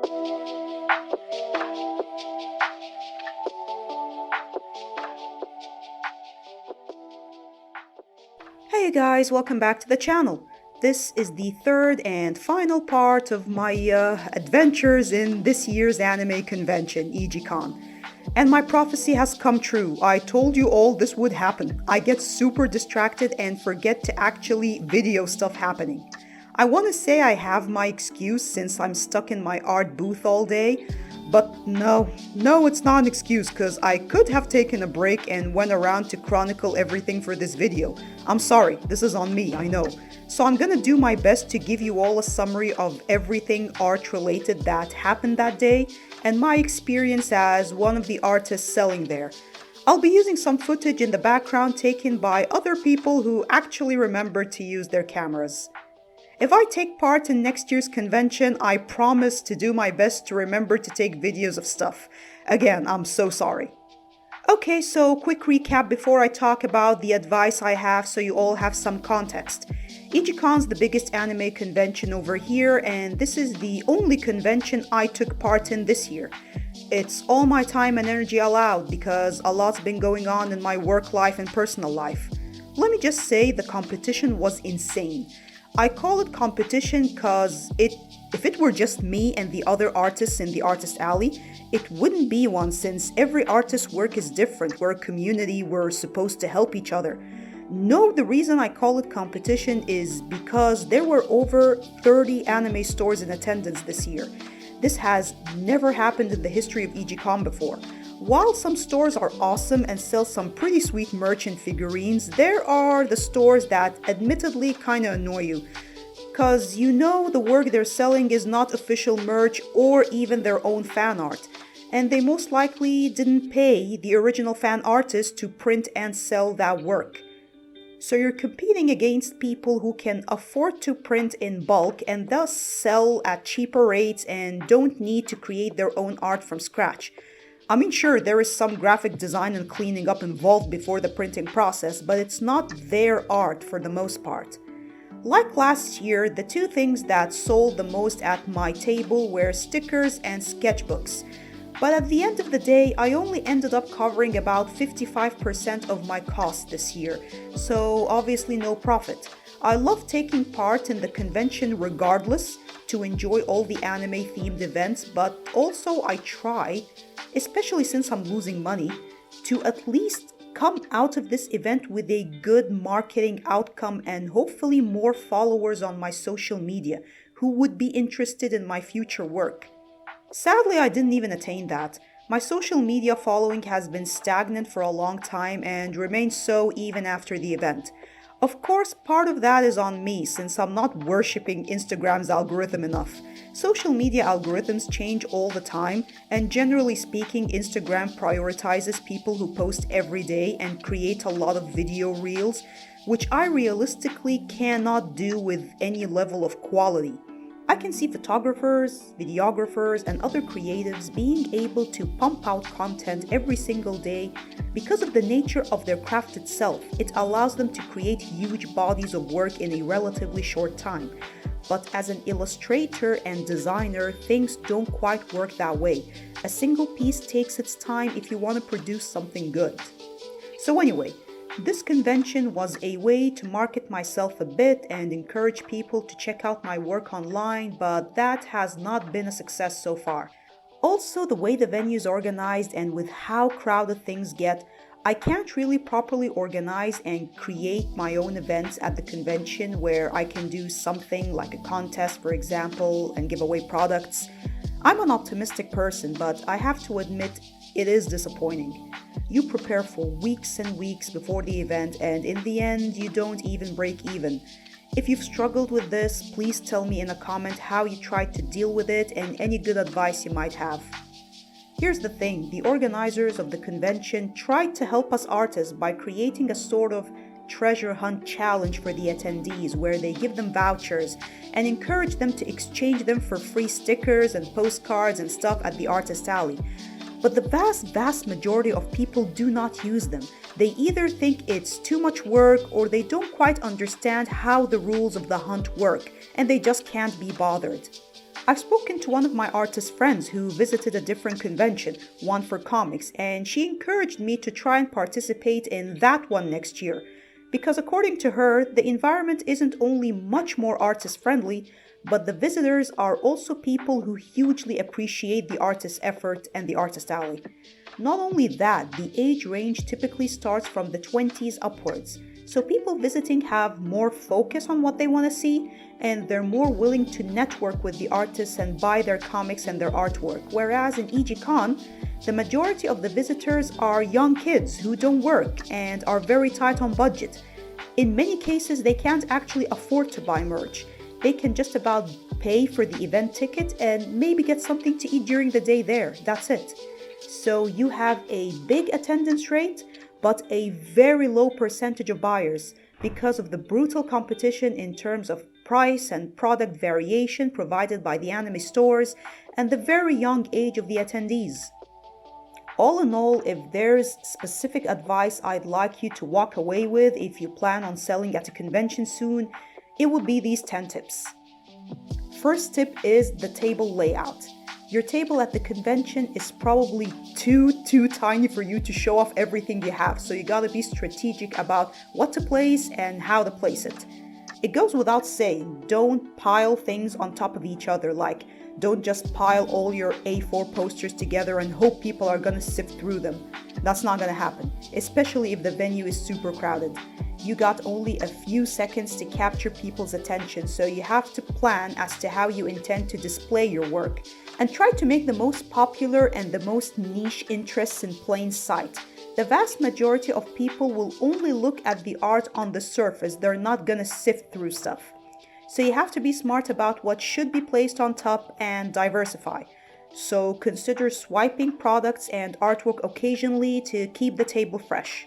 Hey guys, welcome back to the channel. This is the third and final part of my adventures in this year's anime convention, EgyCon. And my prophecy has come true. I told you all this would happen. I get super distracted and forget to actually video stuff happening. I want to say I have my excuse since I'm stuck in my art booth all day, but no, it's not an excuse because I could have taken a break and went around to chronicle everything for this video. I'm sorry, this is on me, I know. So I'm gonna do my best to give you all a summary of everything art related that happened that day and my experience as one of the artists selling there. I'll be using some footage in the background taken by other people who actually remembered to use their cameras. If I take part in next year's convention, I promise to do my best to remember to take videos of stuff. Again, I'm so sorry. Okay, so quick recap before I talk about the advice I have so you all have some context. EgyCon's the biggest anime convention over here, and this is the only convention I took part in this year. It's all my time and energy allowed because a lot's been going on in my work life and personal life. Let me just say the competition was insane. I call it competition because if it were just me and the other artists in the artist alley, it wouldn't be one since every artist's work is different. We're a community, we're supposed to help each other. No, the reason I call it competition is because there were over 30 anime stores in attendance this year. This has never happened in the history of EgyCon before. While some stores are awesome and sell some pretty sweet merch and figurines, there are the stores that admittedly kinda annoy you. Cause you know the work they're selling is not official merch or even their own fan art. And they most likely didn't pay the original fan artist to print and sell that work. So you're competing against people who can afford to print in bulk and thus sell at cheaper rates and don't need to create their own art from scratch. I mean, sure, there is some graphic design and cleaning up involved before the printing process, but it's not their art for the most part. Like last year, the two things that sold the most at my table were stickers and sketchbooks. But at the end of the day, I only ended up covering about 55% of my cost this year, so obviously no profit. I love taking part in the convention regardless to enjoy all the anime-themed events, but also I try, especially since I'm losing money, to at least come out of this event with a good marketing outcome and hopefully more followers on my social media who would be interested in my future work. Sadly, I didn't even attain that. My social media following has been stagnant for a long time and remains so even after the event. Of course, part of that is on me since I'm not worshipping Instagram's algorithm enough. Social media algorithms change all the time, and generally speaking, Instagram prioritizes people who post every day and create a lot of video reels, which I realistically cannot do with any level of quality. I can see photographers, videographers, and other creatives being able to pump out content every single day because of the nature of their craft itself. It allows them to create huge bodies of work in a relatively short time. But as an illustrator and designer, things don't quite work that way. A single piece takes its time if you want to produce something good. So anyway, this convention was a way to market myself a bit and encourage people to check out my work online, but that has not been a success so far. Also, the way the venue's organized and with how crowded things get, I can't really properly organize and create my own events at the convention where I can do something like a contest, for example, and give away products. I'm an optimistic person, but I have to admit it is disappointing. You prepare for weeks and weeks before the event, and in the end, you don't even break even. If you've struggled with this, please tell me in a comment how you tried to deal with it and any good advice you might have. Here's the thing, the organizers of the convention tried to help us artists by creating a sort of treasure hunt challenge for the attendees where they give them vouchers and encourage them to exchange them for free stickers and postcards and stuff at the artist alley. But the vast majority of people do not use them. They either think it's too much work or they don't quite understand how the rules of the hunt work and they just can't be bothered. I've spoken to one of my artist friends who visited a different convention, one for comics, and she encouraged me to try and participate in that one next year. Because according to her, the environment isn't only much more artist friendly, but the visitors are also people who hugely appreciate the artist's effort and the artist alley. Not only that, the age range typically starts from the 20s upwards, so people visiting have more focus on what they want to see, and they're more willing to network with the artists and buy their comics and their artwork. Whereas in EgyCon, the majority of the visitors are young kids who don't work and are very tight on budget. In many cases, they can't actually afford to buy merch. They can just about pay for the event ticket and maybe get something to eat during the day there. That's it. So you have a big attendance rate, but a very low percentage of buyers because of the brutal competition in terms of price and product variation provided by the anime stores and the very young age of the attendees. All in all, if there's specific advice I'd like you to walk away with if you plan on selling at a convention soon, it would be these 10 tips. First tip is the table layout. Your table at the convention is probably too tiny for you to show off everything you have, so you gotta be strategic about what to place and how to place it. It goes without saying, don't pile things on top of each other, like don't just pile all your A4 posters together and hope people are gonna sift through them. That's not gonna happen, especially if the venue is super crowded. You got only a few seconds to capture people's attention, so you have to plan as to how you intend to display your work. And try to make the most popular and the most niche interests in plain sight. The vast majority of people will only look at the art on the surface, they're not gonna sift through stuff. So you have to be smart about what should be placed on top and diversify. So consider swiping products and artwork occasionally to keep the table fresh.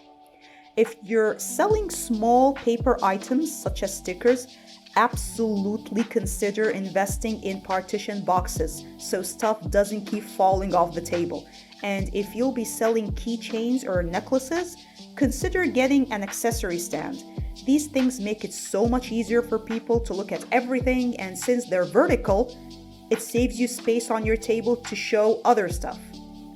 If you're selling small paper items such as stickers, absolutely consider investing in partition boxes so stuff doesn't keep falling off the table. And if you'll be selling keychains or necklaces, consider getting an accessory stand. These things make it so much easier for people to look at everything, and since they're vertical, it saves you space on your table to show other stuff.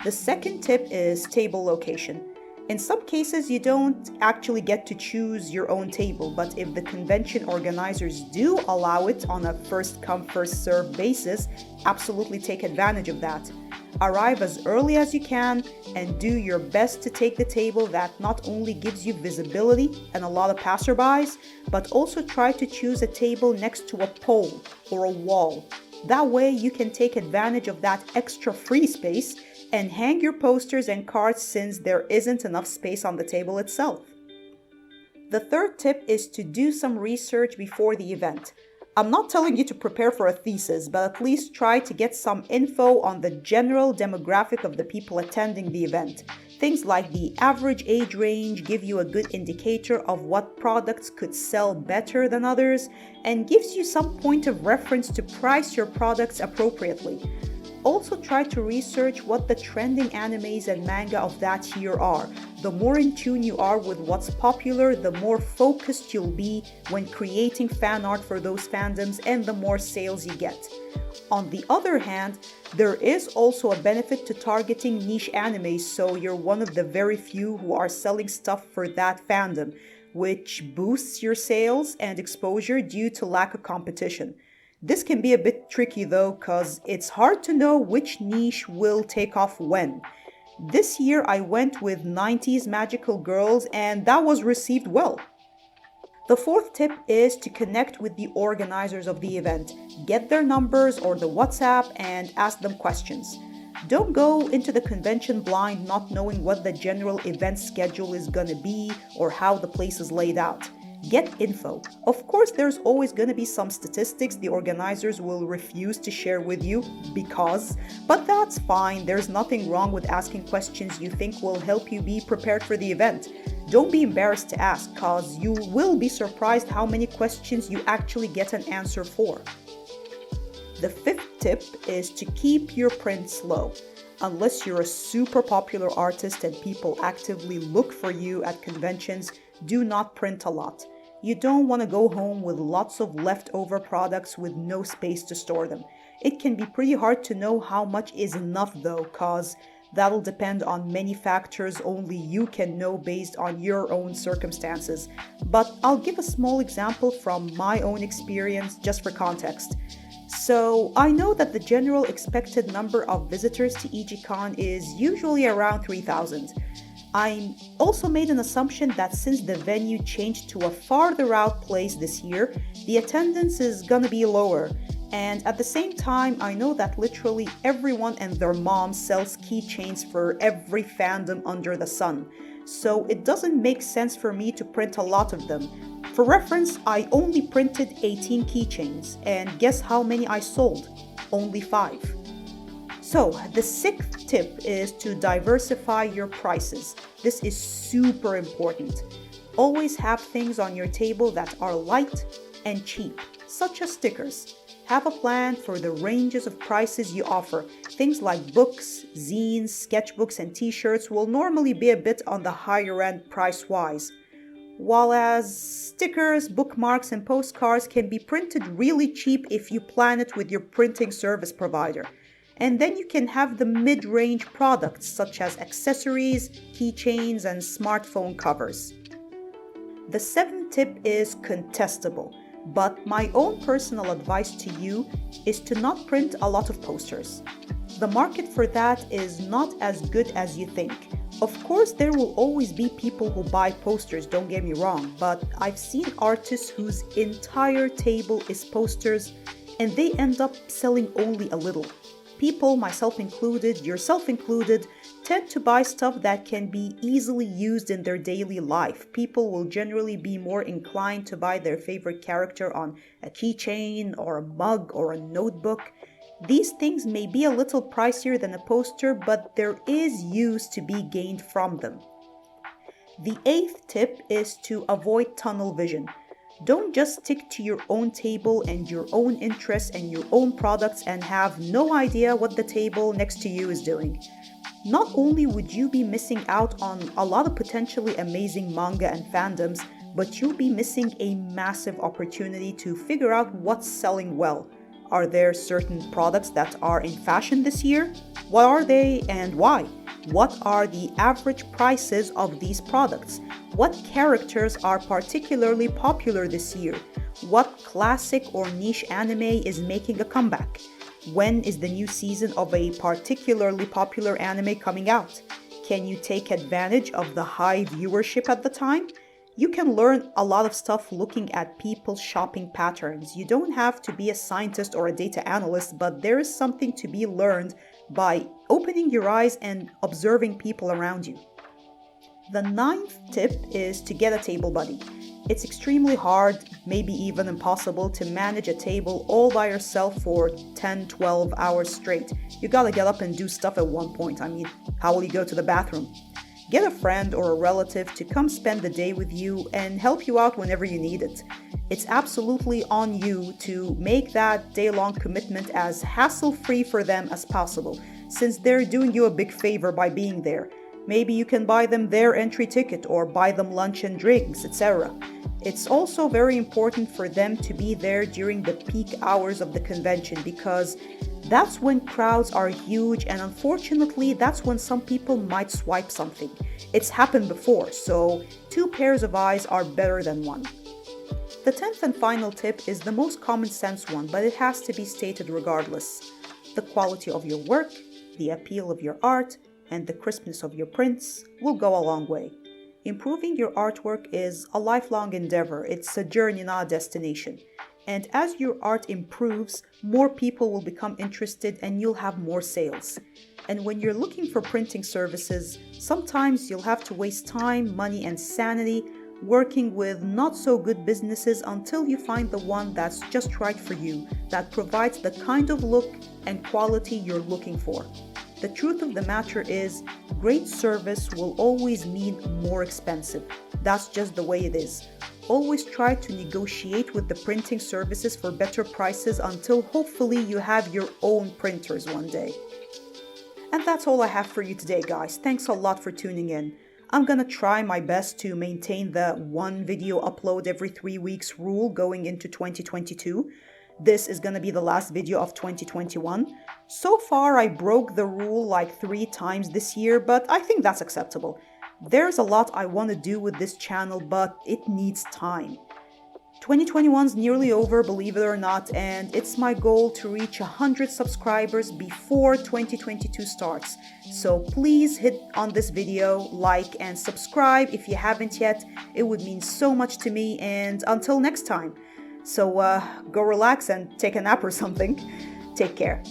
The second tip is table location. In some cases, you don't actually get to choose your own table, but if the convention organizers do allow it on a first-come, first-served basis, absolutely take advantage of that. Arrive as early as you can and do your best to take the table that not only gives you visibility and a lot of passerbys, but also try to choose a table next to a pole or a wall. That way you can take advantage of that extra free space and hang your posters and cards since there isn't enough space on the table itself. The third tip is to do some research before the event. I'm not telling you to prepare for a thesis, but at least try to get some info on the general demographic of the people attending the event. Things like the average age range give you a good indicator of what products could sell better than others and gives you some point of reference to price your products appropriately. Also try to research what the trending animes and manga of that year are. The more in tune you are with what's popular, the more focused you'll be when creating fan art for those fandoms and the more sales you get. On the other hand, there is also a benefit to targeting niche animes, so you're one of the very few who are selling stuff for that fandom, which boosts your sales and exposure due to lack of competition. This can be a bit tricky though, cause it's hard to know which niche will take off when. This year I went with 90s magical girls and that was received well. The fourth tip is to connect with the organizers of the event. Get their numbers or the WhatsApp and ask them questions. Don't go into the convention blind not knowing what the general event schedule is gonna be or how the place is laid out. Get info. Of course, there's always going to be some statistics the organizers will refuse to share with you but that's fine. There's nothing wrong with asking questions you think will help you be prepared for the event. Don't be embarrassed to ask, cause you will be surprised how many questions you actually get an answer for. The fifth tip is to keep your prints low. Unless you're a super popular artist and people actively look for you at conventions, do not print a lot. You don't want to go home with lots of leftover products with no space to store them. It can be pretty hard to know how much is enough though, cause that'll depend on many factors only you can know based on your own circumstances. But I'll give a small example from my own experience just for context. So I know that the general expected number of visitors to EgyCon is usually around 3,000. I also made an assumption that since the venue changed to a farther out place this year, the attendance is gonna be lower. And at the same time, I know that literally everyone and their mom sells keychains for every fandom under the sun. So it doesn't make sense for me to print a lot of them. For reference, I only printed 18 keychains, and guess how many I sold? Only 5. So, the 6th tip is to diversify your prices. This is super important. Always have things on your table that are light and cheap, such as stickers. Have a plan for the ranges of prices you offer. Things like books, zines, sketchbooks, and t-shirts will normally be a bit on the higher end price-wise. While as stickers, bookmarks, and postcards can be printed really cheap if you plan it with your printing service provider. And then you can have the mid-range products such as accessories, keychains, and smartphone covers. The 7th tip is contestable, but my own personal advice to you is to not print a lot of posters. The market for that is not as good as you think. Of course, there will always be people who buy posters, don't get me wrong, but I've seen artists whose entire table is posters and they end up selling only a little. People, myself included, yourself included, tend to buy stuff that can be easily used in their daily life. People will generally be more inclined to buy their favorite character on a keychain or a mug or a notebook. These things may be a little pricier than a poster, but there is use to be gained from them. The 8th tip is to avoid tunnel vision. Don't just stick to your own table and your own interests and your own products and have no idea what the table next to you is doing. Not only would you be missing out on a lot of potentially amazing manga and fandoms, but you'll be missing a massive opportunity to figure out what's selling well. Are there certain products that are in fashion this year? What are they and why? What are the average prices of these products? What characters are particularly popular this year? What classic or niche anime is making a comeback? When is the new season of a particularly popular anime coming out? Can you take advantage of the high viewership at the time? You can learn a lot of stuff looking at people's shopping patterns. You don't have to be a scientist or a data analyst, but there is something to be learned by opening your eyes and observing people around you. The 9th tip is to get a table buddy. It's extremely hard, maybe even impossible, to manage a table all by yourself for 10-12 hours straight. You gotta get up and do stuff at one point. I mean, how will you go to the bathroom? Get a friend or a relative to come spend the day with you and help you out whenever you need it. It's absolutely on you to make that day-long commitment as hassle-free for them as possible, since they're doing you a big favor by being there. Maybe you can buy them their entry ticket or buy them lunch and drinks, etc. It's also very important for them to be there during the peak hours of the convention because that's when crowds are huge, and unfortunately, that's when some people might swipe something. It's happened before, so 2 pairs of eyes are better than 1. The 10th and final tip is the most common sense one, but it has to be stated regardless. The quality of your work, the appeal of your art, and the crispness of your prints will go a long way. Improving your artwork is a lifelong endeavor. It's a journey, not a destination. And as your art improves, more people will become interested and you'll have more sales. And when you're looking for printing services, sometimes you'll have to waste time, money, and sanity working with not so good businesses until you find the one that's just right for you, that provides the kind of look and quality you're looking for. The truth of the matter is, great service will always mean more expensive. That's just the way it is. Always try to negotiate with the printing services for better prices until hopefully you have your own printers one day. And that's all I have for you today, guys. Thanks a lot for tuning in. I'm gonna try my best to maintain the 1 video upload every 3 weeks rule going into 2022. this is gonna be the last video of 2021. So far, I broke the rule like 3 times this year, but I think that's acceptable. There's a lot I want to do with this channel, but it needs time. 2021's nearly over, believe it or not, and it's my goal to reach 100 subscribers before 2022 starts. So please hit on this video, like, and subscribe if you haven't yet. It would mean so much to me, and until next time. So go relax and take a nap or something. Take care.